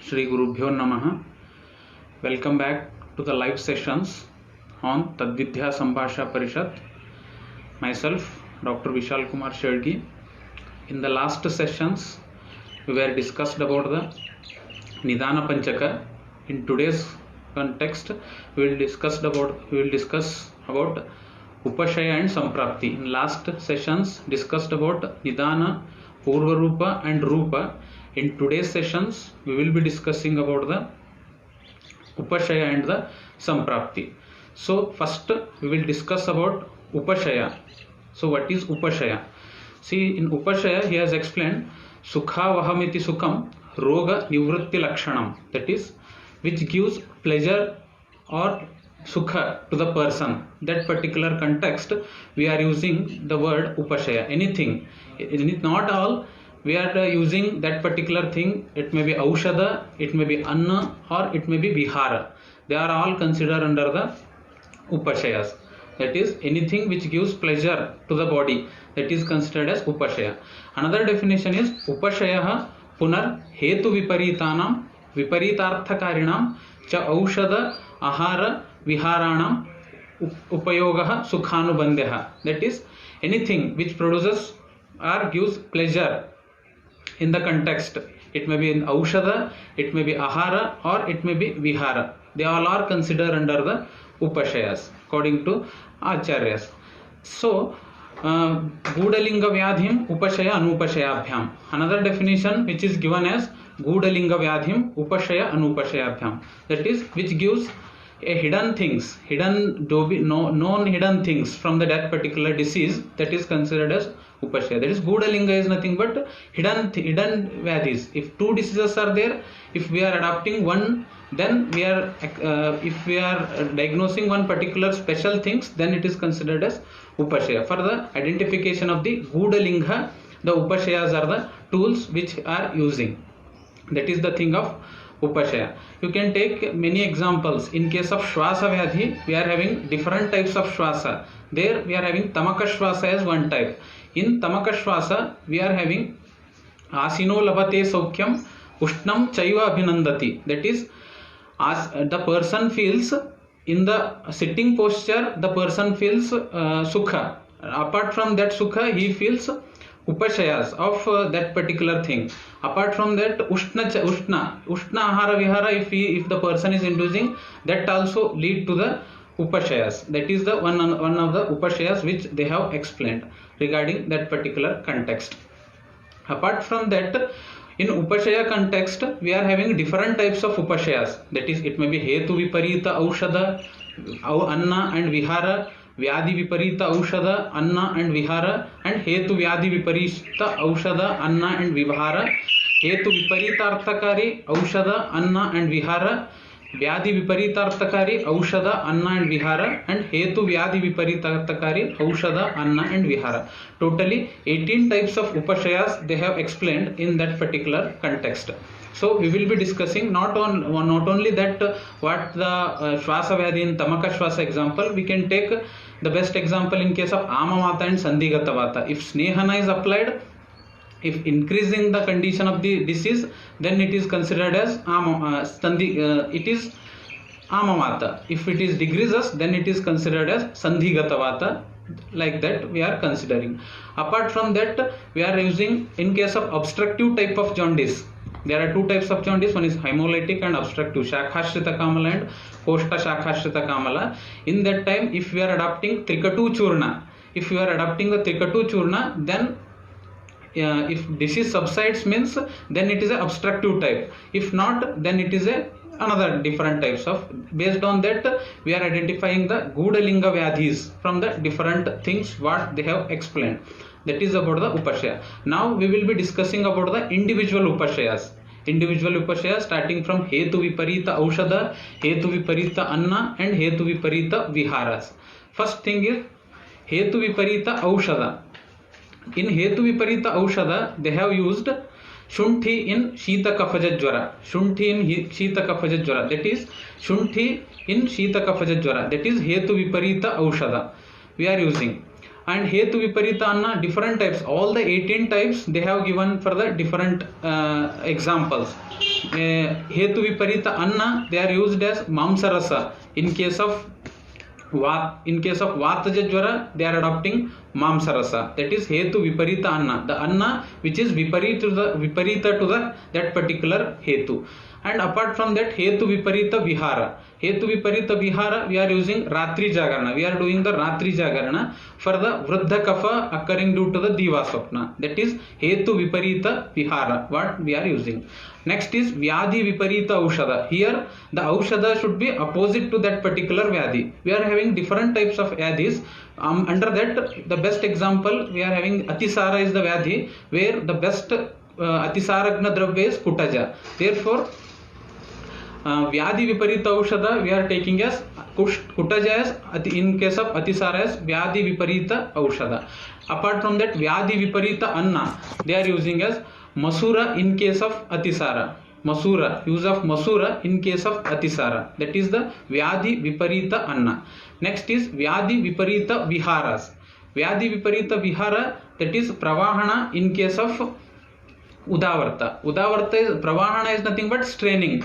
Shri Gurubhyo Namaha. Welcome back to the live sessions on Tadvidya Sambhasha Parishat. Myself, Dr.Vishal Kumar Shirgi. In the last sessions, we were discussed about the Nidana Panchaka. In today's context, we will discuss about Upashaya and Samprapthi. In last sessions, discussed about Nidana, Purva Rupa and Rupa. In today's sessions, we will be discussing about the Upashaya and the Samprapthi. So first we will discuss about Upashaya. So what is Upashaya? See, in Upashaya he has explained Sukha Vahamiti Sukham Roga Nivritti Lakshanam, that is, which gives pleasure or Sukha to the person. That particular context we are using the word Upashaya. Anything, not all, we are using that particular thing. It may be Aushada, it may be Anna, or it may be Vihara. They are all considered under the Upashayas. That is, anything which gives pleasure to the body, that is considered as Upashaya. Another definition is Upashaya Punar Hetu Viparitanam Viparitarthakarinam Cha Aushada Ahara Viharanam Upayogaha Sukhanubandheha. That is, anything which produces or gives pleasure in the context. It may be in Aushada, it may be Ahara, or it may be Vihara. They all are considered under the Upashayas according to Acharyas. So, Gudalinga Vyadhim Upashaya Anupashayabhyam. Another definition which is given as Gudalinga Vyadhim Upashaya Anupashayabhyam. That is, which gives a hidden things, known hidden things from that particular disease, that is considered as Upashaya. That is, Gudalinga is nothing but hidden Vyadhis. If two diseases are there, if we are adopting one, then we are if we are diagnosing one particular special things, then it is considered as Upashaya. For the identification of the Gudalinga, the Upashayas are the tools which are using. That is the thing of Upashaya. You can take many examples. In case of Shwasa Vyadhi, we are having different types of Shwasa. There we are having Tamaka Shwasa as one type. In Tamaka Shwasa, we are having Asino Labate Saukyam Ushnam Chaiva Abhinandati. That is, as the person feels in the sitting posture, the person feels Sukha. Apart from that Sukha, he feels Upashayas of that particular thing. Apart from that, Ushna Ahara Vihara, if the person is inducing, that also lead to the Upashayas. That is the one of the Upashayas which they have explained regarding that particular context. Apart from that, in Upashaya context, we are having different types of Upashayas. That is, it may be Hetu Viparita Aushada, Anna and Vihara, Vyadhi Viparita Aushada, Anna and Vihara, and Hetu Vyadhi Viparita Aushada, Anna and Vihara, Hetu Viparita Arthakari, Aushada, Anna and Vihara, Vyadhi Viparita Arthakari, Aushada, Anna and Vihara, and Hetu Vyadhi Viparita Arthakari, Aushada, Anna and Vihara. Totally 18 types of Upashayas they have explained in that particular context. So we will be discussing not only that what the Shwasa Vyadhi in Tamaka Shwasa example, we can take the best example in case of Amamata and Sandhigata Vata. If Snehana is applied, if increasing the condition of the disease, then it is considered as it is Amamata. If it is decreases, then it is considered as Sandhigata Vata. Like that we are considering. Apart from that, we are using in case of obstructive type of jaundice. There are two types of jaundice. One is hemolytic and obstructive, Shakhashrita Kamala and Koshta Shakhashrita Kamala. In that time, if we are adopting Trikatu Churna, then if disease subsides means, then it is an obstructive type. If not, then it is another different types of. Based on that, we are identifying the Gudalinga Vyadhis from the different things what they have explained. That is about the Upashaya. Now we will be discussing about the individual Upashayas. Individual Upashayas starting from Hetu Viparita Aushada, Hetu Viparita Anna and Hetu Viparita Viharas. First thing is Hetu Viparita Aushada. In Hetu Viparita Aushada, they have used Shunthi in Shita Kafaja Jwara. Shunthi in Shita Kafaja Jwara. That is, Shunthi in Shita Kafaja Jwara. That is Hetu Viparita Aushada we are using. And Hetu Viparita Anna, different types. All the 18 types they have given for the different examples. hetu viparita anna, they are used as mamsarasa. In case of vataja jvara, they are adopting mamsarasa. That is hetu viparita anna, the anna which is viparita to the that particular hetu. And apart from that, hetu viparita vihara. Hetu viparita vihara, we are using ratri jagarana. We are doing the ratri jagarana for the vruddha kapha occurring due to the diva swapna. That is hetu viparita vihara, what we are using. Next is vyadhi viparita aushada. Here the aushada should be opposite to that particular vyadhi. We are having different types of vyadhis. Under that, the best example we are having atisara is the vyadhi, where the best atisaragna dravya is kutaja. Therefore, vyadhi viparita aushada we are taking as kutaja as, in case of atisara as vyadhi viparita aushada. Apart from that, vyadhi viparita anna they are using as masura in case of atisara. Masura, use of masura in case of atisara. That is the vyadhi viparita anna. Next is vyadhi viparita viharas. Vyadhi viparita vihara, that is pravahana in case of udavarta. Udavarta is pravahana is nothing but straining,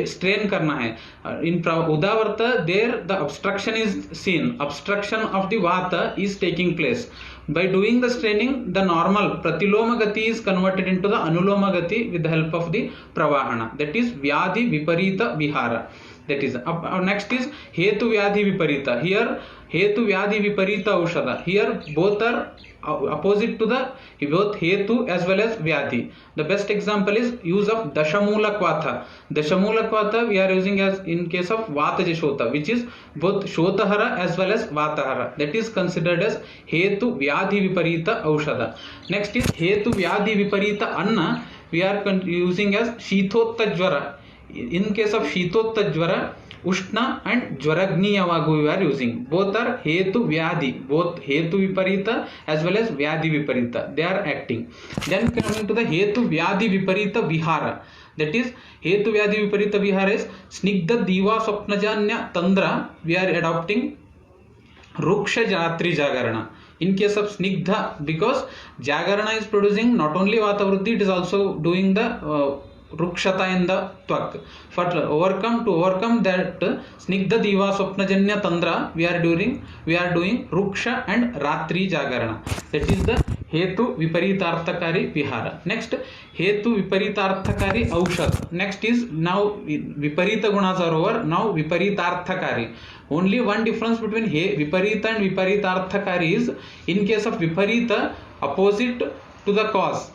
strain karna hai. In udavarta, there the obstruction is seen, obstruction of the vata is taking place. By doing the straining, the normal pratiloma gati is converted into the anuloma gati with the help of the pravahana. That is vyadhi viparita vihara. That is next is hetu vyadhi viparita. Here hetu vyadhi viparita aushada. Here both are opposite to the both hetu as well as vyadhi. The best example is use of dashamula kvata. Dashamula kvata we are using as in case of vataja shota, which is both shotahara as well as vatahara. That is considered as hetu vyadhi viparita aushada. Next is hetu vyadhi viparita anna. We are using as shitotta jvara. In case of shitotta jvara, ushna and jvaragniyavagu we are using. Both are hetu vyadhi, both hetu viparita as well as vyadhi viparita. They are acting. Then coming to the hetu vyadhi viparita vihara. That is hetu vyadhi viparita vihara is snigdha diva swapnajanya tandra. We are adopting ruksha jatri jagarana. In case of snigdha, because jagarana is producing not only vata vruddhi, it is also doing the rukshata in the tvak. For to overcome that snigdha diva swapnajanya tandra, we are doing ruksha and ratri jagarana. That is the hetu viparitarthakari vihara. Next, hetu viparitarthakari aushad. Next is now viparita gunas are over. Now viparitarthakari. Only one difference between viparita and viparitarthakari is in case of viparita opposite to the cause,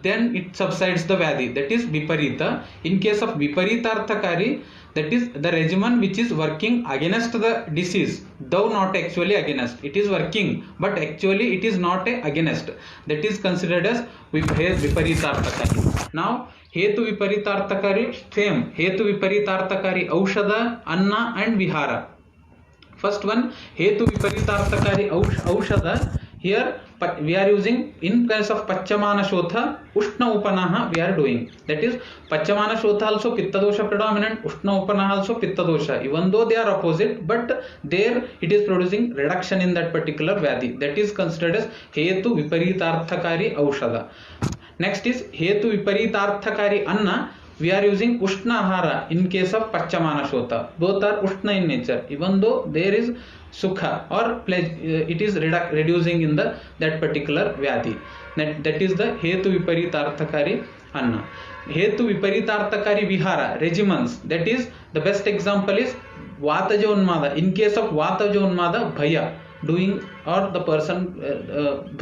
then it subsides the vyadhi. That is viparita. In case of viparitarthakari, that is the regimen which is working against the disease, though not actually against. It is working, but actually it is not against. That is considered as viparitarthakari. Now hetu viparitarthakari, same hetu viparitarthakari aushada, anna and vihara. First one, hetu viparitarthakari aushada. Here we are using in case of pachamana shotha, ushna upanaha we are doing. That is pachamana shotha also pitta dosha predominant, ushna upanaha also pitta dosha. Even though they are opposite, but there it is producing reduction in that particular vyadhi. That is considered as hetu viparitarthakari aushada. Next is hetu viparitarthakari anna. We are using ushna ahara in case of pachamana shota. Both are ushna in nature. Even though there is sukha or it is reducing in the that particular vyadhi. That is the hetu viparitarthakari anna. Hetu viparitarthakari vihara regimens. That is the best example is vataja unmada. In case of vataja unmada, bhaya doing or the person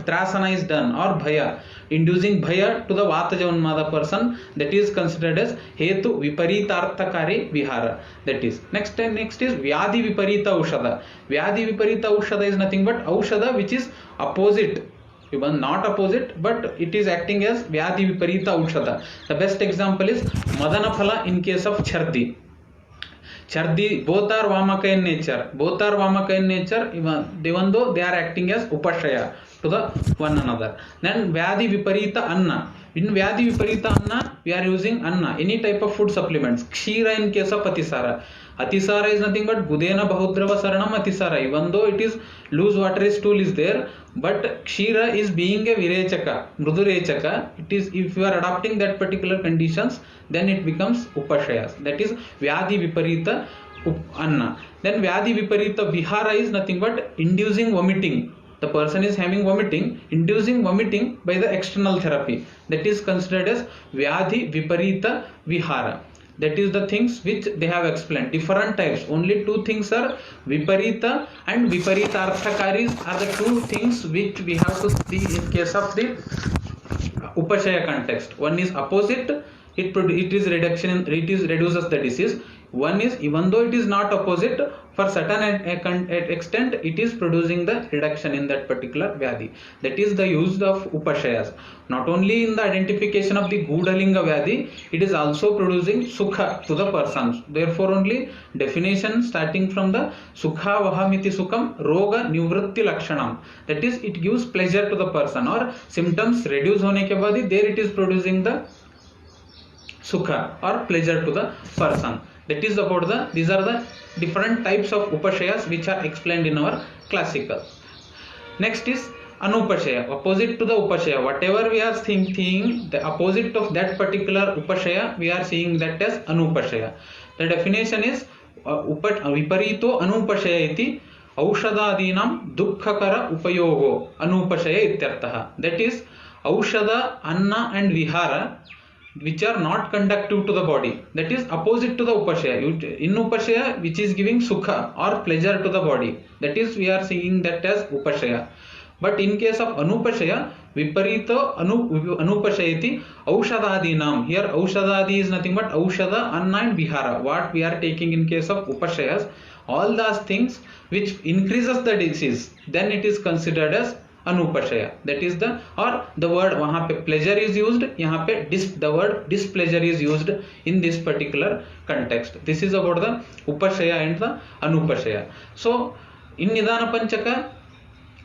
trasana is done or bhaya, inducing bhaya to the vataja unmada person, that is considered as hetu viparitarthakari vihara. That is next is vyadhi viparita aushada. Vyadhi viparita aushada is nothing but aushada which is opposite, even not opposite, but it is acting as vyadhi viparita aushada. The best example is madana phala in case of chardi. Chardi, both are vamaka in nature. Even though they are acting as upashaya to the one another. Then Vyadhi Viparita Anna. In Vyadhi Viparita Anna, we are using Anna, any type of food supplements. Kshira in case of Atisara. Atisara is nothing but Gudena Bahudrava Saranam Atisara. Even though it is loose watery stool is there, but Kshira is being a Virechaka, Mrudurechaka. It is, if you are adopting that particular conditions, then it becomes Upashayas. That is Vyadhi Viparita Anna. Then Vyadhi Viparita Vihara is nothing but inducing vomiting. The person is having vomiting, inducing vomiting by the external therapy. That is considered as Vyadhi Viparita Vihara. That is the things which they have explained. Different types. Only two things are Viparita and Viparitarthakaris are the two things which we have to see in case of the Upashaya context. One is opposite, it is reduction, it is reduces the disease. One is, even though it is not opposite, for certain extent it is producing the reduction in that particular Vyadhi. That is the use of Upashayas. Not only in the identification of the Gudalinga Vyadhi, it is also producing Sukha to the persons. Therefore only definition starting from the Sukha Vahamiti Sukham Roga Nivritti Lakshanam. That is, it gives pleasure to the person, or symptoms reduce hone ke baad there it is producing the Sukha or pleasure to the person. That is about the, these are the different types of Upashayas which are explained in our classical. Next is Anupashaya, opposite to the Upashaya. Whatever we are thinking, the opposite of that particular Upashaya, we are seeing that as Anupashaya. The definition is Viparito Anupashaya iti Aushadadinam Dukkhakara Upayogo Anupashaya ityartaha. That is, Aushada, Anna and Vihara, which are not conductive to the body, that is opposite to the Upashaya. In Upashaya, which is giving Sukha or pleasure to the body, that is we are seeing that as Upashaya. But in case of Anupashaya, Viparito Anupashayati Aushadadinam. Here Aushadadi is nothing but Aushada, Anna and Vihara. What we are taking in case of Upashayas, all those things which increases the disease, then it is considered as Anupashaya. That is the, or the word wahan pe pleasure is used, yahan pe the word displeasure is used in this particular context. This is about the Upashaya and the Anupashaya. So in Nidana Panchaka,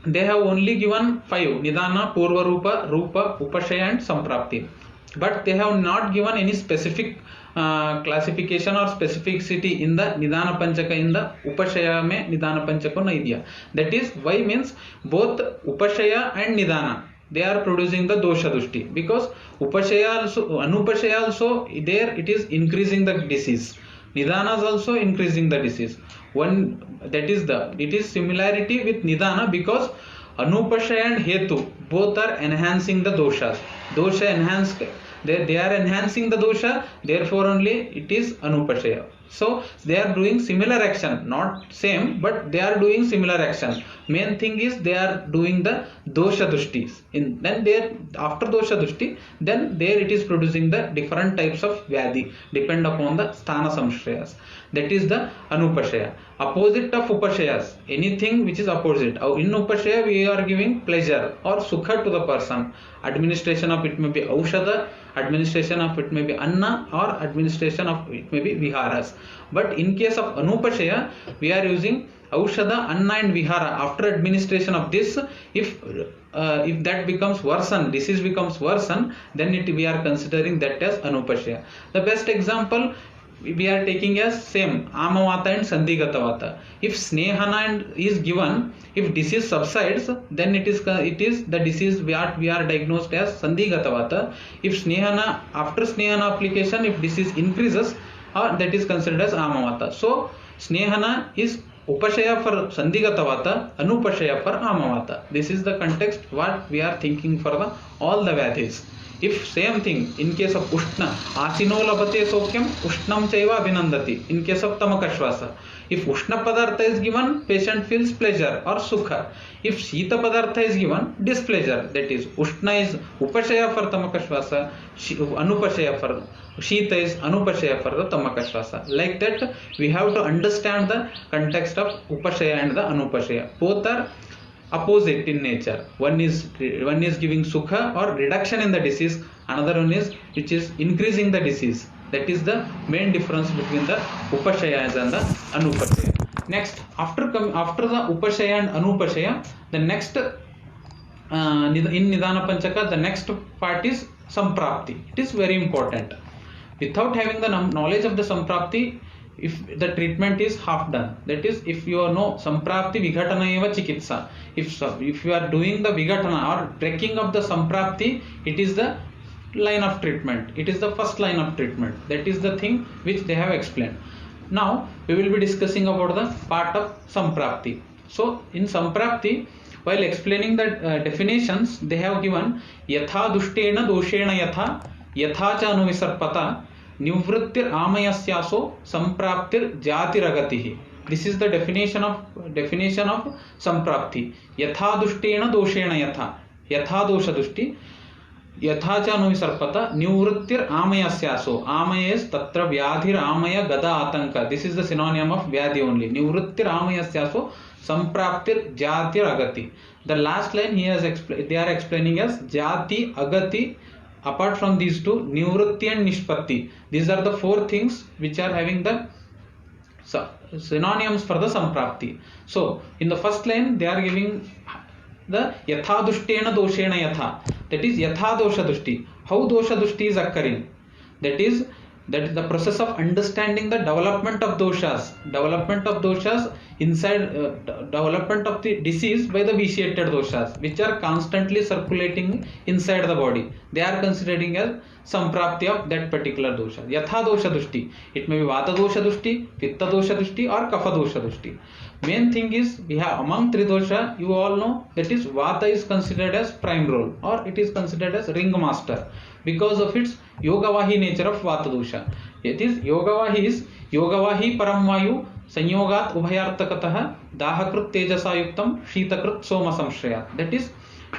they have only given 5: Nidana, Purva Rupa, Rupa, Upashaya and Samprapthi. But they have not given any specific classification or specificity in the Nidana Panchaka. In the Upashaya mein Nidana Panchaka nahi diya. That is why means both Upashaya and Nidana, they are producing the dosha dushti, because Upashaya also, Anupashaya also, there it is increasing the disease. Nidana is also increasing the disease. One, that is the, it is similarity with Nidana because Anupashaya and Hetu both are enhancing the doshas. Dosha enhanced, they are enhancing the dosha, therefore only it is Anupashaya. So they are doing similar action, not same, but they are doing similar action. Main thing is they are doing the dosha dushtis. Then there, after dosha dushti, then there it is producing the different types of vyadhi, depend upon the sthana samshrayas. That is the Anupashaya. Opposite of Upashayas, anything which is opposite. In Upashaya we are giving pleasure or sukha to the person. Administration of it may be Aushada, administration of it may be Anna, or administration of it may be Viharas. But in case of Anupashaya, we are using Aushada, Anna and Vihara. After administration of this, if that becomes worsen, disease becomes worsen, then we are considering that as Anupashaya. The best example we are taking as same Amavata and Sandhigatavata. If Snehana is given, if disease subsides, then it is the disease we are diagnosed as Sandhigatavata. If Snehana, after Snehana application, if disease increases, that is considered as Amavata. So Snehana is Upashaya for Sandhigatavata, Anupashaya for Amavata. This is the context what we are thinking for all the Vyadhis. If same thing in case of Ushna, Asino labate sokyam, Ushnam chaiva abhinandati. In case of Tamakashvasa, if Ushna padartha is given, patient feels pleasure or sukha. If Shita padartha is given, displeasure. That is, Ushna is Upashaya for Tamakashvasa, Anupashaya for Shita is Anupashaya for the Tamakashvasa. Like that, we have to understand the context of Upashaya and the Anupashaya. Both are opposite in nature. One is giving sukha or reduction in the disease, another one is which is increasing the disease. That is the main difference between the Upashayas and the Anupashaya. Next, after the Upashaya and Anupashaya, the next in Nidana Panchaka, the next part is Samprapthi. It is very important. Without having the knowledge of the Samprapthi, if the treatment is half done, that is, if you know Samprapti Vighatana eva Chikitsa, if you are doing the Vighatana or breaking of the Samprapti, it is the line of treatment. It is the first line of treatment. That is the thing which they have explained. Now we will be discussing about the part of Samprapti. So in Samprapti, while explaining the definitions, they have given Yatha Dushtena Doshena Yatha Yatha cha Anuvisarpata Nivrittir Amayasyaso Sampraptir Jatiragatihi. This is the definition of Samprapti. Yatha Dushtena Doshena Yatha Yatha Dosha Dushti Yatha cha Anuvisarpata Nivrittir Amayasyaso. Amaya is Tatra Vyadhir Amaya Gada Atanka. This is the synonym of Vyadhi only. Nivrittir Amayasyaso Sampraptir Jatir Agati. The last line he has they are explaining as Jati Agati. Apart from these two, Nivritti and Nishpatti. These are the four things which are having the synonyms for the Samprapti. So in the first line they are giving the Yatha Dushtena Doshena Yatha. That is Yatha Dosha Dushti. How Dosha Dushti is occurring? That is the process of understanding the development of doshas inside development of the disease by the vitiated doshas, which are constantly circulating inside the body. They are considering as Samprapti of that particular dosha. Yatha Dosha Dushti. It may be Vata Dosha Dushti, Pitta Dosha Dushti or Kapha Dosha Dushti. Main thing is, we have among three dosha, you all know, that is Vata is considered as prime role, or it is considered as ringmaster because of its Yogavahi nature of Vata dosha. It is Yogavahi Paramvayu Sanyogat Ubhayartakatah Dahakrit Tejasa Yuktam Shitakrit Soma Samshrayat. That is,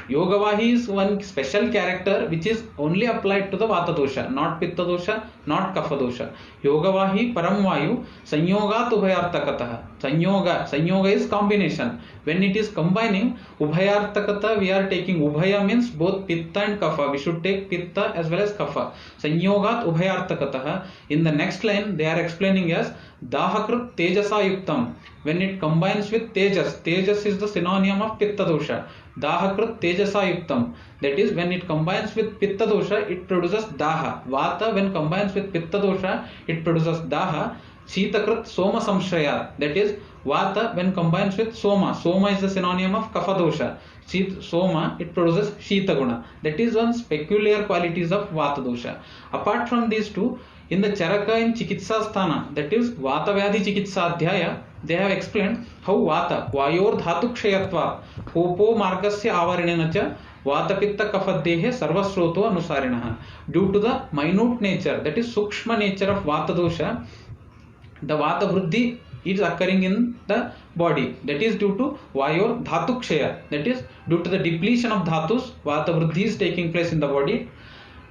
Yogavahi is one special character which is only applied to the Vata dosha, not Pitta dosha, not Kapha dosha. Yogavahi Paramvayu Sanyogat Ubhayartakatah. Sanyoga is combination. When it is combining, Ubhayartakata, we are taking Ubhaya means both Pitta and Kapha. We should take Pitta as well as Kapha. Sanyogat Ubhayartakatah. In the next line, they are explaining as Dahakrit Tejasa Yuktam. When it combines with Tejas, Tejas is the synonym of Pitta dosha. Dahakrit Tejasa Yuktam. That is, when it combines with Pitta dosha, it produces Daha. Vata, when combines with Pitta dosha, it produces Daha. Shitakrit Soma Samshrayat. That is, Vata, when combines with Soma. Soma is the synonym of Kapha dosha. Soma, it produces Shita Guna. That is one peculiar qualities of Vata dosha. Apart from these two, in the Charaka in Chikitsa Sthana, that is Vata Vyadhi Chikitsa Adhyaya, they have explained how Vata, Vayor Dhatu Kshayatva, Popo Margasya Avarinanacha, Vata Pitta Kafaddehe Sarvasroto Anusarinaha. Due to the minute nature, that is Sukshma nature of Vata dosha, the Vata Vriddhi is occurring in the body. That is due to Vayor Dhatu Kshaya. That is due to the depletion of Dhatus, Vata Vriddhi is taking place in the body.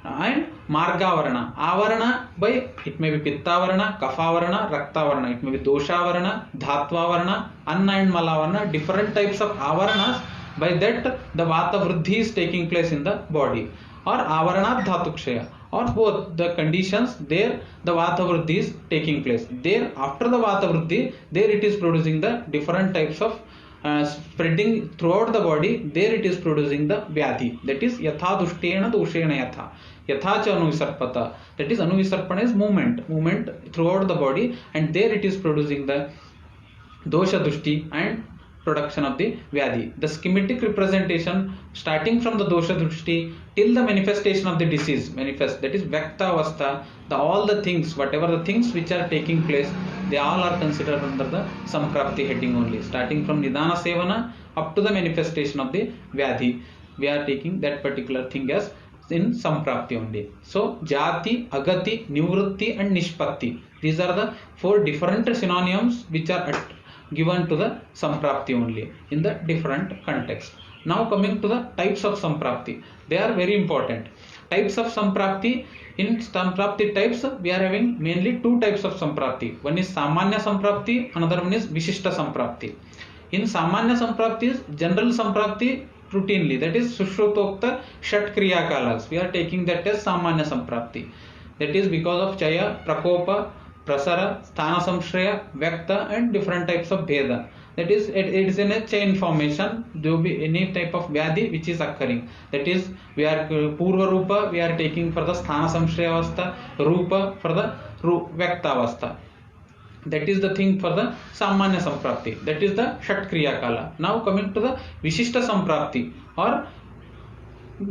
And Margavarana. Avarana by, it may be Pittavarana, Kafavarana, Raktavarana. It may be Doshavarana, Dhatvavarana, Anna and Malavarana. Different types of Avaranas. By that, the Vata Vriddhi is taking place in the body. Or Avarana Dhatukshaya. Or both the conditions, there the Vata Vriddhi is taking place. There, after the Vata Vriddhi, there it is producing the different types of spreading throughout the body. There it is producing the Vyadhi. That is Yatha Dushtena Doshena Yatha. Yatha cha Anuvisarpata. That is, Anuvisarpana is movement throughout the body, and there it is producing the Dosha Dushti and production of the Vyadhi. The schematic representation starting from the Dosha Dushti till the manifestation of the disease manifest, that is Vyakta Avastha, all the things, whatever the things which are taking place, they all are considered under the Samprapti heading only. Starting from Nidana Sevana up to the manifestation of the Vyadhi, we are taking that particular thing as in Samprapti only. So Jati, Agati, Nivritti and Nishpatti. These are the four different synonyms which are given to the Samprapti only in the different context. Now coming to the types of Samprapti. They are very important. Types of Samprapti. In Samprapti types, we are having mainly two types of Samprapti. One is Samanya Samprapti, another one is Vishishta Samprapti. In Samanya Samprapti is general Samprapti routinely, that is Sushrutokta Shat Kriya Kalas. We are taking that as Samanya Samprapti. That is because of Chaya, Prakopa, Prasara, Sthana Samshraya, Vyakta and different types of Bheda. that is it is in a chain formation. There will be any type of vyadhi which is occurring, that is we are purva rupa we are taking for the sthana samshraya avastha, rupa for the vyakta avastha. That is the thing for the samanya samprapti, that is the shat kriya kala. Now coming to the vishishta samprapti or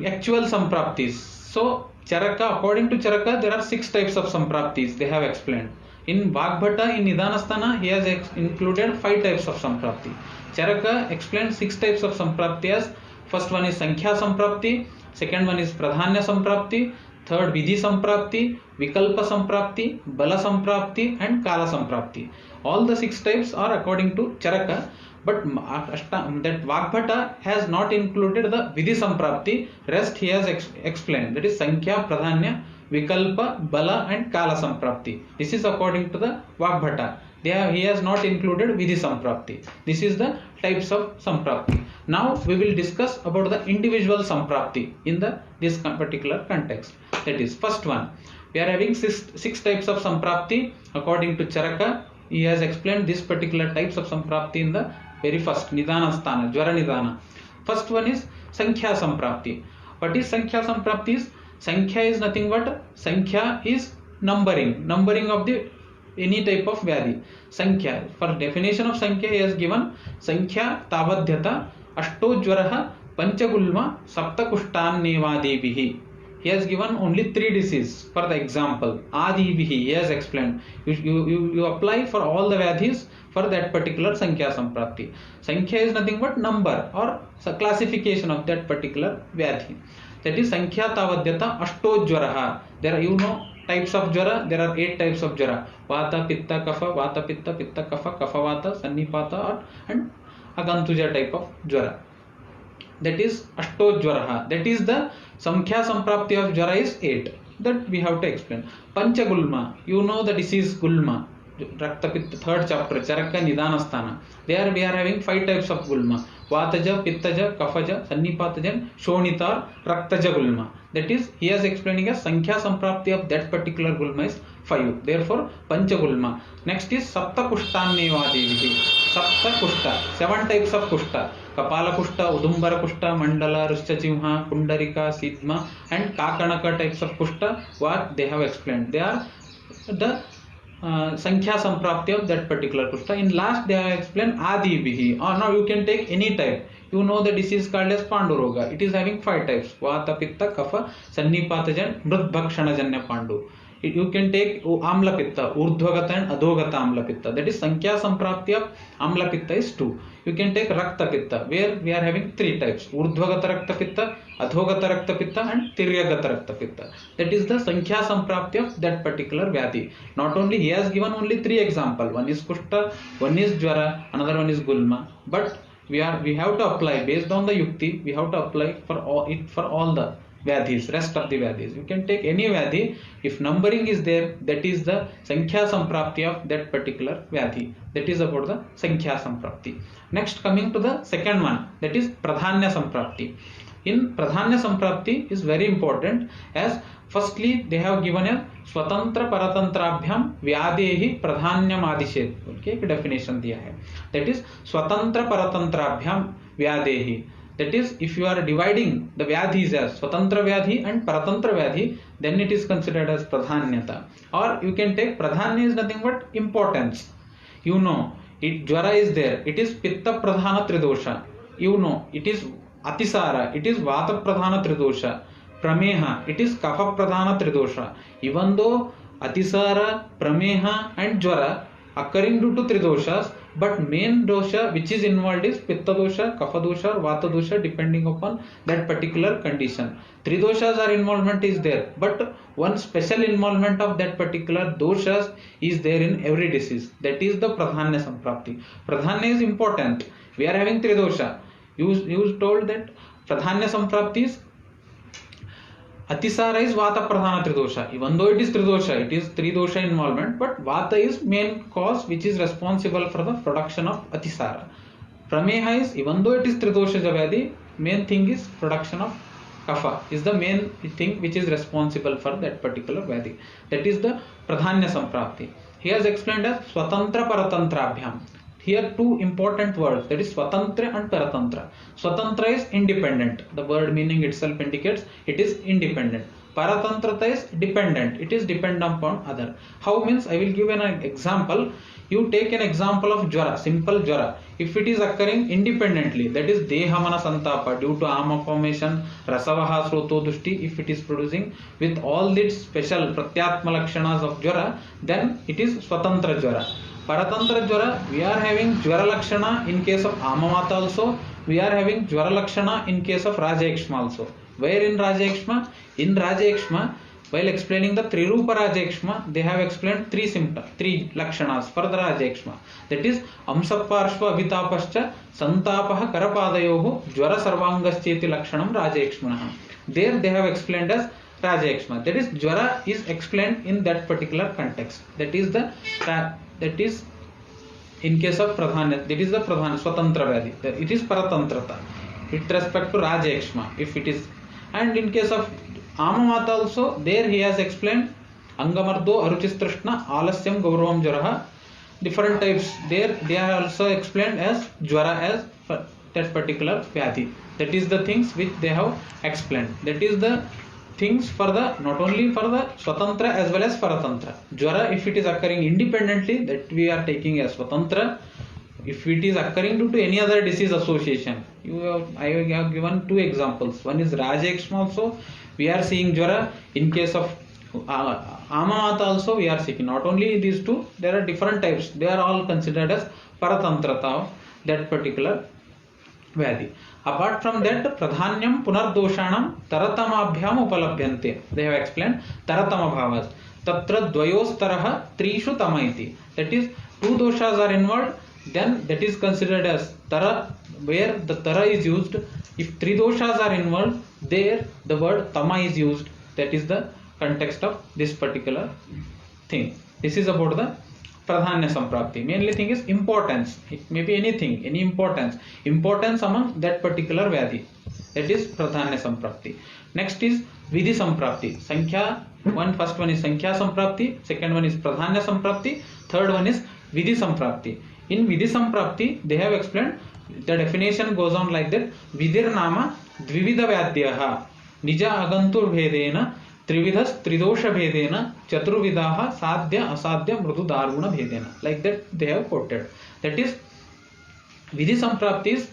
actual sampraptis. So Charaka, according to Charaka, there are 6 types of sampraptis they have explained. In Vagbhata, in Nidanasthana, he has included 5 types of samprapti. Charaka explained 6 types of samprapti as first one is Sankhya samprapti, second one is Pradhanya samprapti, third Vidhi samprapti, Vikalpa samprapti, Bala samprapti and Kala samprapti. All the 6 types are according to Charaka, but that Vagbhata has not included the Vidhi samprapti. Rest he has explained, that is Sankhya, Pradhanya, Vikalpa, Bala and Kala samprapti. This is according to the Vagbhata. He has not included Vidhi samprapti. This is the types of samprapti. Now we will discuss about the individual samprapti in this particular context. That is, first one, we are having six types of samprapti according to Charaka. He has explained this particular types of samprapti in the very first Nidana sthana, Jvara Nidana. First one is Sankhya samprapti. What is Sankhya samprapti? Sankhya is nothing but Sankhya is numbering of the any type of vyadhi. Sankhya, for definition of Sankhya he has given Sankhya Tadvidya Ashto Jvaraha Panchagulma Saptakushtannevadevihi. He has given only 3 diseases for the example. Adivihi, he has explained. You apply for all the vyadhis for that particular Sankhya samprapti. Sankhya is nothing but number or classification of that particular vyadhi. That is Sankhya Tavadyata Ashto Jvaraha. There are, types of jvara. There are 8 types of jvara. Vata, Pitta, Kapha, Vata, Pitta, Pitta, Kapha, Kapha, Vata, Sannipata and Agantuja type of jvara. That is Ashto Jvaraha. That is the Sankhya samprapti of jvara is 8. That we have to explain. Panchagulma. The disease Gulma. Raktapitta, 3rd chapter, Charaka Nidanasthana. There we are having 5 types of Gulma. Vataja, Pittaja, Kafaja, Sannipatajan, Shonitar, Raktaja Gulma. That is, he is explaining as Sankhya samprapti of that particular Gulma is 5. Therefore, Panchagulma. Next is Sapta Kushtannevadevihi. Sapta Kushta. 7 types of Kushta. Kapala Kushta, Udumbara Kushta, Mandala, Rushchachimha, Pundarika, Sidma and Kakanaka types of Kushta. What they have explained. They are the Sankhya samprapti of that particular Kushta. In last they have explained Adivihi. Or now you can take any type. The disease called as Panduroga. It is having 5 types. Vata, Pitta, Kapha, Sannipatajan, Mrudbhakshanajanya Pandu. You can take Amla Pitta, Urdhvagata and Adhogata Amla Pitta. That is Sankhya samprapti of Amla Pitta is 2. You can take Rakta Pitta, where we are having 3 types. Urdhvagata Rakta Pitta, Adhogata Rakta Pitta and Tiryagata Rakta Pitta. That is the Sankhya samprapti of that particular vyadhi. Not only he has given only 3 examples. One is Kushta, one is Jvara, another one is Gulma. But we have to apply based on the yukti. We have to apply for all the vyadhis, rest of the vyadhis. You can take any vyadhi. If numbering is there, that is the Sankhya samprapti of that particular vyadhi. That is about the Sankhya samprapti. Next, coming to the second one, that is Pradhanya samprapti. In Pradhanya samprapti is very important, as firstly they have given a Swatantra Paratantrabhyam Vyadehi Pradhanyam Adishet. Okay, definition दिया है. That is Swatantra Paratantrabhyam Vyadehi. That is, if you are dividing the vyadhis as Swatantra Vyadhi and Paratantra Vyadhi, then it is considered as Pradhanyata. Or you can take Pradhanya is nothing but importance. Jvara is there. It is Pitta Pradhana Tridosha. It is Atisara. It is Vata Pradhana Tridosha. Prameha. It is Kapha Pradhana Tridosha. Even though Atisara, Prameha and Jvara occurring due to Tridoshas, but main dosha which is involved is Pitta dosha, Kapha dosha or Vata dosha, depending upon that particular condition. 3 doshas are involvement is there, but one special involvement of that particular doshas is there in every disease. That is the Pradhanya samprapti. Pradhanya is important. We are having 3 dosha. You told that Pradhanya samprapti is Atisara is Vata Pradhana Tridosha. Even though it is Tridosha, it is 3 dosha involvement, but Vata is main cause which is responsible for the production of Atisara. Prameha is, even though it is Tridosha Vyadhi, main thing is production of Kapha is the main thing which is responsible for that particular Vyadhi. That is the Pradhanya samprapti. He has explained as Swatantra Paratantrabhyam. here two important words, that is Swatantra and Paratantra. Swatantra is independent. The word meaning itself indicates it is independent. Paratantrata is dependent. It is dependent upon other. How means, I will give an example. You take an example of Jwara, simple Jwara. If it is occurring independently, that is Dehamana Santapa, due to Ama formation, Rasavaha Sroto Dushti, if it is producing with all its special Pratyatma Lakshanas of Jwara, then it is Swatantra Jwara. Paratantra Jwara, we are having Jwara Lakshana in case of Amamata also. We are having Jwara Lakshana in case of Rajakshma also. Where in Rajakshma? In Rajakshma, while explaining the Trirupa Rajakshma, they have explained three symptoms, three Lakshanas for the Rajakshma. That is Amsaparshva Abhitapascha Santapaha Karapadayohu Jwara Sarvangascheti Lakshanam Rajakshmanaha. There they have explained as Rajakshma. That is Jwara is explained in that particular context. That is in case of Pradhanya, that is the Pradhanya Swatantra Vyadhi. It is Paratantrata with respect to Rajakshma, if it is. And in case of Amamata also, there he has explained Angamardo Aruchistrashna Alasyam Gauravam Jwaraha. Different types there, they are also explained as Jwara as that particular Vyadhi. That is the things which they have explained. That is the things for the, not only for the Swatantra as well as Paratantra. Jwara, if it is occurring independently, that we are taking as Swatantra. If it is occurring due to any other disease association, I have given two examples. One is Rajakshma also, we are seeing Jwara. In case of Amamata also, we are seeing. Not only these two, there are different types. They are all considered as Paratantrata of that particular Vyadhi. Apart from that, Pradhanyam Punardoshanam Taratamabhyam Upalabhyante. They have explained Taratama Bhavas. Tatra Dvayostaraha Trishu Tamaiti. That is, two doshas are involved, then that is considered as Tara, where the Tara is used. If three doshas are involved, there the word Tama is used. That is the context of this particular thing. This is about the Pradhanya Samprapti. Mainly thing is importance. It may be anything, any importance. Importance among that particular Vyadhi. That is Pradhanya Samprapti. Next is Vidhi Samprapti. Sankhya, first one is Sankhya Samprapti, second one is Pradhanya Samprapti, third one is Vidhi Samprapti. In Vidhi Samprapti, they have explained, the definition goes on like that. Vidhir Nama Dvividha Vyadyaha Nija Agantur Bhedena Trividhas Tridosha Bhedena Chaturvidaha Sadhya Asadhya Mrudu Darguna Bhedena. Like that they have quoted. That is, Vidhi Samprapti is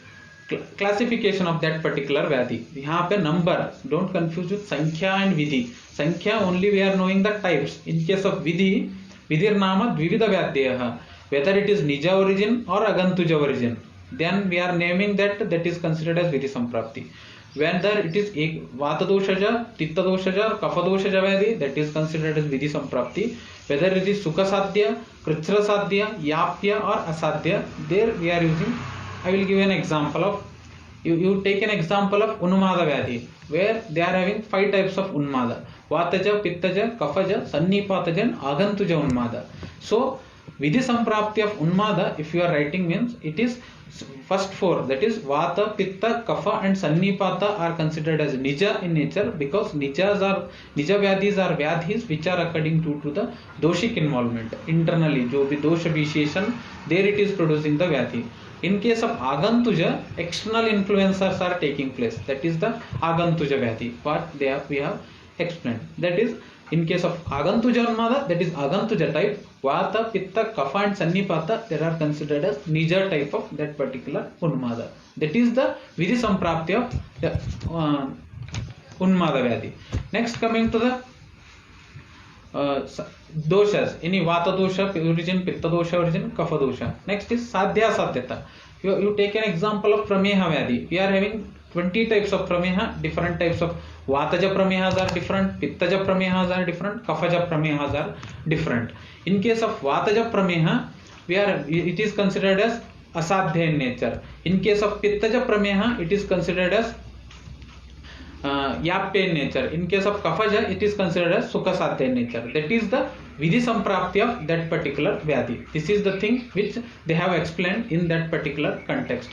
classification of that particular Vyadhi. यहाँ पे number, don't confuse with Sankhya and Vidhi. Sankhya only we are knowing the types. In case of Vidhi, Vidhir Nama Dvividha Vyadyaha. Whether it is Nija origin or Agantuja origin, then we are naming that is considered as Vidhi Samprapti. Whether it is Vata Doshaja, Pitta Doshaja, or Kapha Doshaja Vyadhi, that is considered as Vidhi Samprapti. Whether it is Sukha Sadhya, Kritra Sadhya, Yapya or Asadhya, there we are using. I will give an example of, you take an example of Unmada Vyadhi, where they are having 5 types of Unmada. Vataja, Pittaja, Kaphaja, Sannipataja and Agantuja Unmada. So, Vidhi Samprapti of Unmada, if you are writing, means it is first 4, that is Vata, Pitta, Kapha and Sannipata are considered as Nija in nature, because Nija Vyadhis are Vyadhis which are according to the Doshik involvement. Internally, jo bhi Dosha Visheshan, there it is producing the Vyadhi. In case of Agantuja, external influencers are taking place. That is the Agantuja Vyadhi. What we have explained. That is, in case of Agantuja Unmada, that is Agantuja type. Vata, Pitta, Kapha and Sannipata, they are considered as Nija type of that particular Unmada. That is the Vidhi Samprapti of the Unmada Vyadhi. Next, coming to the doshas, any Vata dosha origin, Pitta dosha origin, Kapha dosha. Next is Sadhya Sadhyata. You take an example of Prameha Vyadhi. We are having 20 types of Prameha, different types of Vataja Pramehas are different, Pittaja Pramehas are different, Kaphaja Pramehas are different. In case of Vataja Prameha, it is considered as Asadhya in nature. In case of Pittaja Prameha, it is considered as Yapya in nature. In case of Kaphaja, it is considered as Sukha Sadhya in nature. That is the Vidhi Samprapti of that particular Vyadhi. This is the thing which they have explained in that particular context.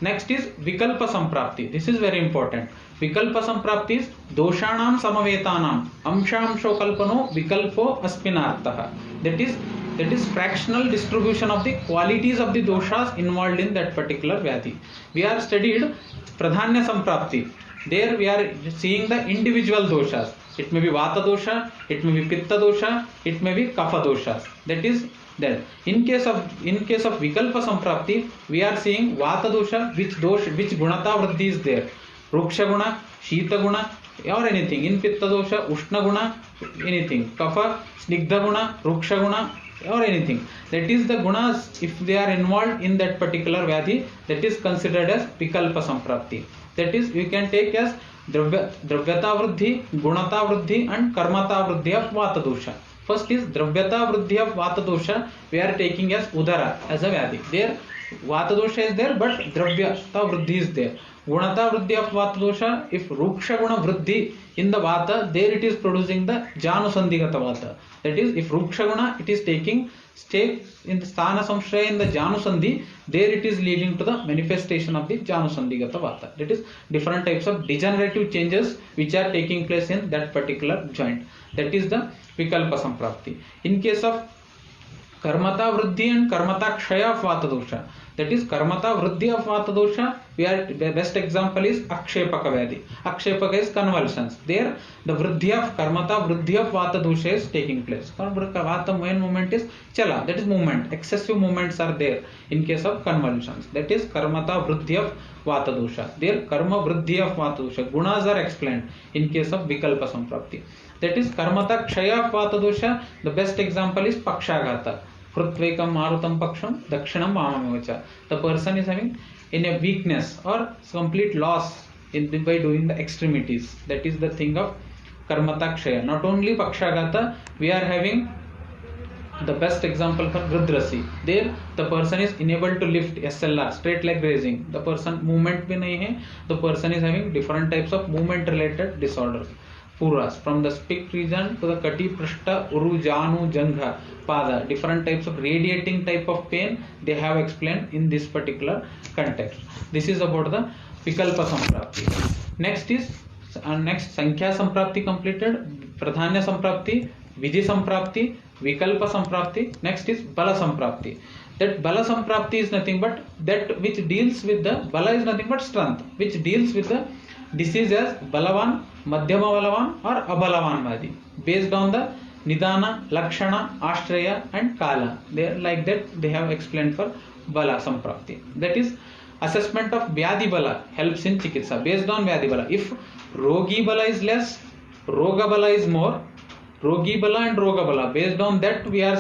Next is Vikalpa Samprapti. This is very important. Vikalpa Samprapti is Doshanam Samavetanam Amshamsho Kalpano Vikalpo Aspinartha. That is fractional distribution of the qualities of the doshas involved in that particular Vyadhi. We are studied Pradhanya Samprapti. There we are seeing the individual doshas. It may be Vata dosha, it may be Pitta dosha, it may be Kapha doshas. That is there. In case of Vikalpa Samprapti, we are seeing Vata dosha, which Gunata Vriddhi is there. Ruksha Guna, Shita Guna, or anything. In Pitta dosha, Ushna Guna, anything. Kapha, Snigdha Guna, Ruksha Guna, or anything. That is the gunas, if they are involved in that particular Vyadhi, that is considered as Vikalpa Samprapti. That is, we can take as Dravyata Vriddhi, Gunata Vriddhi, and Karmata Vriddhi of Vata dosha. First is Dravyata Vriddhi of Vata dosha, we are taking as Udara as a Vyadhi. There Vata dosha is there, but Dravyata Vriddhi is there. Gunata Vriddhi of Vata dosha, if Ruksha Guna Vriddhi in the Vata, there it is producing the Janusandhigata Vata. That is, if Ruksha Guna, it is taking stake in the Sthana Samshraya in the Janusandhi, there it is leading to the manifestation of the Janusandhigata Vata. That is, different types of degenerative changes which are taking place in that particular joint. That is the Vikalpa Samprapti. In case of Karmata Vriddhi and Karmata Kshaya of Vata dosha, that is Karmata Vriddhi of Vata dosha, the best example is Akshepaka Vyadhi. Akshepaka is convulsions. There the Vriddhi of Karmata Vriddhi of Vata dosha is taking place. Vata main movement is Chala, that is movement. Excessive movements are there in case of convulsions. That is Karmata Vriddhi of Vata dosha. There Karma Vriddhi of Vata dosha. Gunas are explained in case of Vikalpa Samprapti. That is Karmata Kshaya of Vata dosha. The best example is Pakshagata. Krutvekam Marutam Paksham Dakshinam Vamamavacha. The person is having in a weakness or complete loss by doing the extremities. That is the thing of Karmata Kshaya. Not only Pakshagata, we are having the best example for Vridrasi. There the person is unable to lift SLR, straight leg raising. The person movement bhi nahi hai. The person is having different types of movement related disorders. Puras, from the spic region to the Kati Prashta, Uru, Janu, Jangha, Pada, different types of radiating type of pain they have explained in this particular context. This is about the Vikalpa Samprapti. Next is Sankhya Samprapti completed, Pradhanya Samprapti, Vidhi Samprapti, Vikalpa Samprapti. Next is Bala Samprapti. That Bala Samprapti is nothing but that which deals with the Bala is nothing but strength, which deals with the disease as Balavan, Madhyama Balavan or Abalavan Vyadhi, based on the Nidana, Lakshana, Ashraya and Kala. They are like that they have explained for Bala Samprapti. That is, assessment of Vyadhi Bala helps in Chikitsa based on Vyadhi Bala. If Rogi Bala is less, Roga Bala is more, Rogi Bala and Roga Bala, based on that we are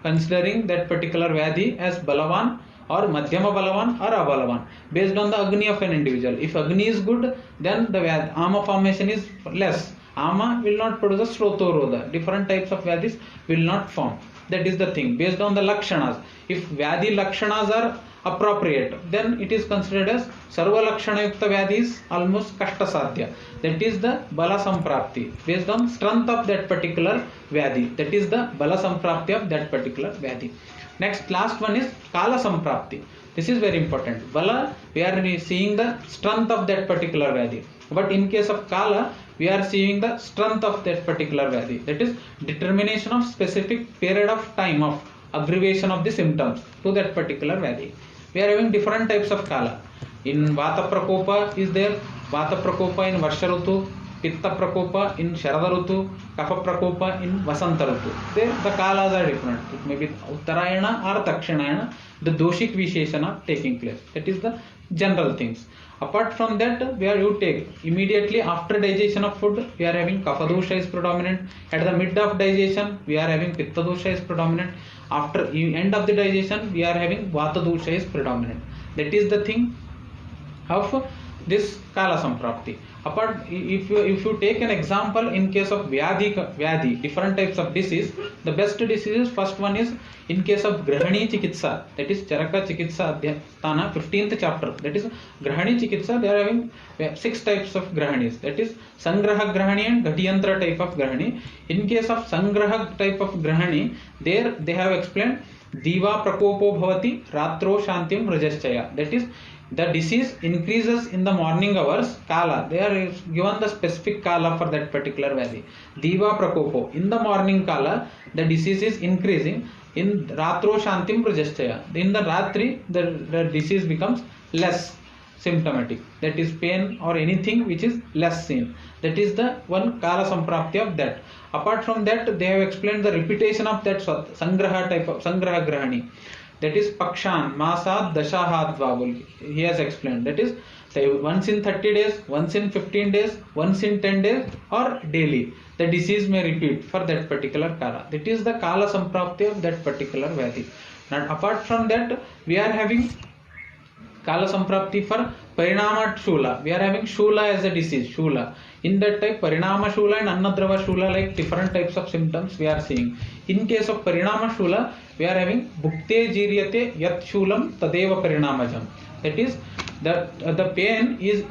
considering that particular Vyadhi as Balavan or Madhyama Balavan or Abalavan, based on the Agni of an individual. If Agni is good, then the Ama formation is less. Ama will not produce a Srotoroda. Different types of Vyadhis will not form. That is the thing. Based on the Lakshanas. If Vyadhi Lakshanas are appropriate, then it is considered as Sarva Lakshana Yukta Vyadhi is almost Kashta Sadhya. That is the Bala Samprapti. Based on strength of that particular Vyadhi. That is the Bala Samprapti of that particular Vyadhi. Next, last one is Kala Samprapti. This is very important. Bala, we are seeing the strength of that particular Vyadhi. But in case of Kala, we are seeing the strength of that particular Vyadhi. That is determination of specific period of time of aggravation of the symptoms to that particular Vyadhi. We are having different types of Kala. In Vata Prakopa is there, Vata Prakopa in Varsha Rutu, Pitta Prakopa in Sharada Rutu, Kapha Prakopa in Vasanta Rutu. There the Kalas are different. It may be Uttarayana or Dakshinayana, the Doshik Visheshana taking place. That is the general things. Apart from that, where you take immediately after digestion of food, we are having Kapha dosha is predominant. At the mid of digestion, we are having Pitta dosha is predominant. After end of the digestion, we are having Vata dosha is predominant. That is the thing of this Kala Samprapti. Apart, if you take an example in case of Vyadhi, different types of disease, the best diseases, first one is in case of Grahani Chikitsa, that is Charaka Chikitsa Adhyatana, 15th chapter, that is Grahani Chikitsa, they are having 6 types of Grahanis, that is Sangraha Grahani and Ghatiyantra type of Grahani. In case of Sangraha type of Grahani, there they have explained Diva Prakopo Bhavati Ratro Shantim Rajaschaya, that is the disease increases in the morning hours, kala, they are given the specific kala for that particular Vyadhi. Diva prakopo, in the morning kala, the disease is increasing. In ratro shantim prajaschaya, in the ratri, the disease becomes less symptomatic. That is pain or anything which is less seen. That is the one kala samprapti of that. Apart from that, they have explained the repetition of that sangraha type of sangraha grahani. That is pakshan, masad, dashahadva. He has explained. That is once in 30 days, once in 15 days, once in 10 days, or daily. The disease may repeat for that particular kala. That is the kala samprapti of that particular Vyadhi. And apart from that, we are having kala samprapti for parinama shula. We are having shula as a disease. Shula. In that type, parinama shula and annadrava shula, like different types of symptoms we are seeing. In case of parinama shula, we are having bhukte jiryate yat shulam tadeva parinamajam. That is, the pain is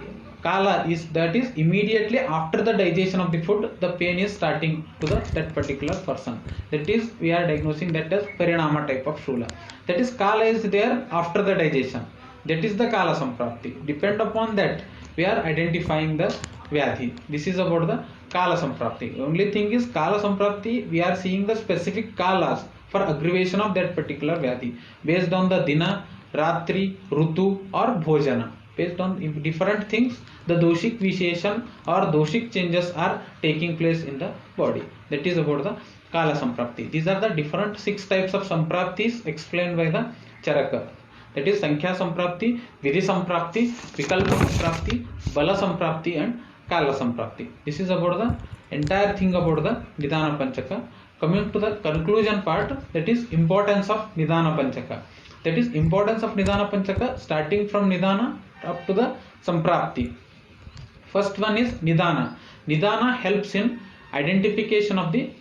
kala is, that is immediately after the digestion of the food, the pain is starting to that particular person. That is, we are diagnosing that as parinama type of shula. That is, kala is there after the digestion. That is the kala samprapti. Depend upon that, we are identifying the Vyadhi. This is about the kala samprapti. Only thing is, kala samprapti, we are seeing the specific kalas for aggravation of that particular Vyadhi based on the dina, ratri, rutu or bhojana. Based on different things, the doshik visheshan or doshik changes are taking place in the body. That is about the kala samprapti. These are the different 6 types of sampraptis explained by the Charaka. That is Sankhya Samprapti, Vidhi Samprapti, Vikalpa Samprapti, Bala Samprapti and Kala Samprapti. This is about the entire thing about the Nidana Panchaka. Coming to the conclusion part, that is importance of Nidana Panchaka. That is importance of Nidana Panchaka starting from Nidana up to the Samprapti. First one is Nidana. Nidana helps in identification of the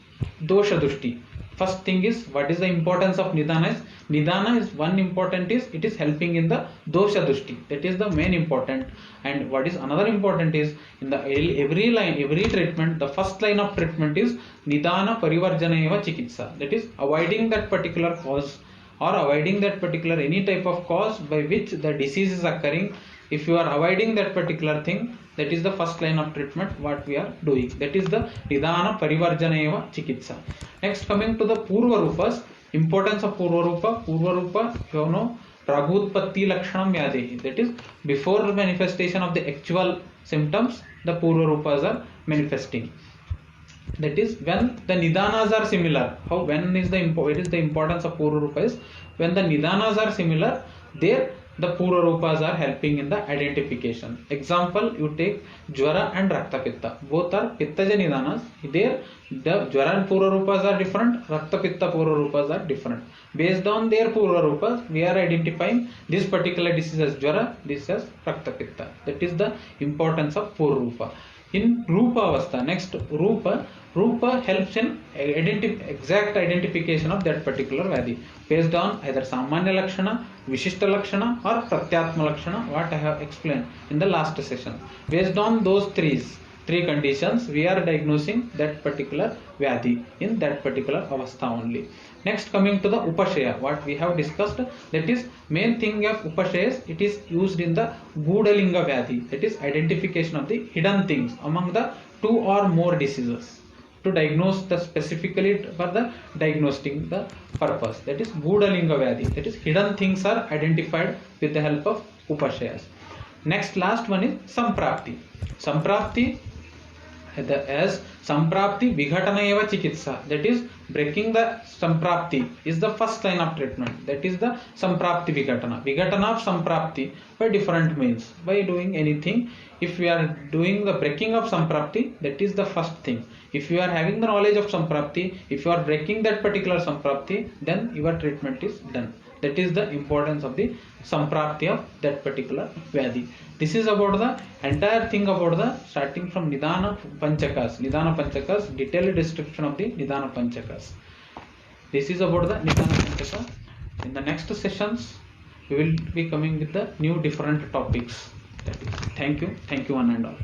dosha dushti. First thing is, what is the importance of Nidana is? Nidana is one important is, it is helping in the dosha dushti. That is the main important. And what is another important is, in the every line, every treatment, the first line of treatment is Nidana parivarjana eva chikitsa. That is avoiding that particular cause or avoiding that particular any type of cause by which the disease is occurring. If you are avoiding that particular thing, that is the first line of treatment what we are doing. That is the Nidana parivarjana eva chikitsa. Next, coming to the Purva Rupas, importance of Purva Rupa. Purva Rupa, you know, Pragutpatti Lakshanam Yadehi. That is, before the manifestation of the actual symptoms, the Purva Rupas are manifesting. That is, when the Nidanas are similar. How, when is the importance of Purva Rupa is, when the Nidanas are similar, there the Purva Rupas are helping in the identification. Example, you take Jvara and Rakta Pitta. Both are Pittaja Nidanas. There, the Jvara and Purva Rupas are different, Rakta Pitta Purva Rupas are different. Based on their Purva Rupas, we are identifying this particular disease as Jvara, this as Rakta Pitta. That is the importance of Purva Rupa. In Rupa Avastha, next Rupa helps in exact identification of that particular Vyadhi based on either Samanya Lakshana, Vishishta Lakshana or Pratyatma Lakshana, what I have explained in the last session. Based on those three conditions, we are diagnosing that particular Vyadhi in that particular Avastha only. Next, coming to the Upashaya, what we have discussed, that is main thing of Upashaya is it is used in the Gudalinga Vyadhi, that is identification of the hidden things among the 2 or more diseases to diagnose the specifically for the diagnostic the purpose. That is Gudalinga Vyadhi, that is hidden things are identified with the help of Upashayas. Next, last one is Samprapti. Samprapti as Samprapti Vighatana eva chikitsa, that is breaking the Samprapti is the first line of treatment. That is the Samprapti Vighatana. Vighatana of Samprapti by different means, by doing anything. If we are doing the breaking of Samprapti, that is the first thing. If you are having the knowledge of Samprapti, if you are breaking that particular Samprapti, then your treatment is done. That is the importance of the Samprapti of that particular Vyadhi. This is about the entire thing about the starting from Nidana Panchakas, detailed description of the Nidana Panchakas. This is about the Nidana Panchaka. In the next sessions, we will be coming with the new different topics. That is, thank you one and all.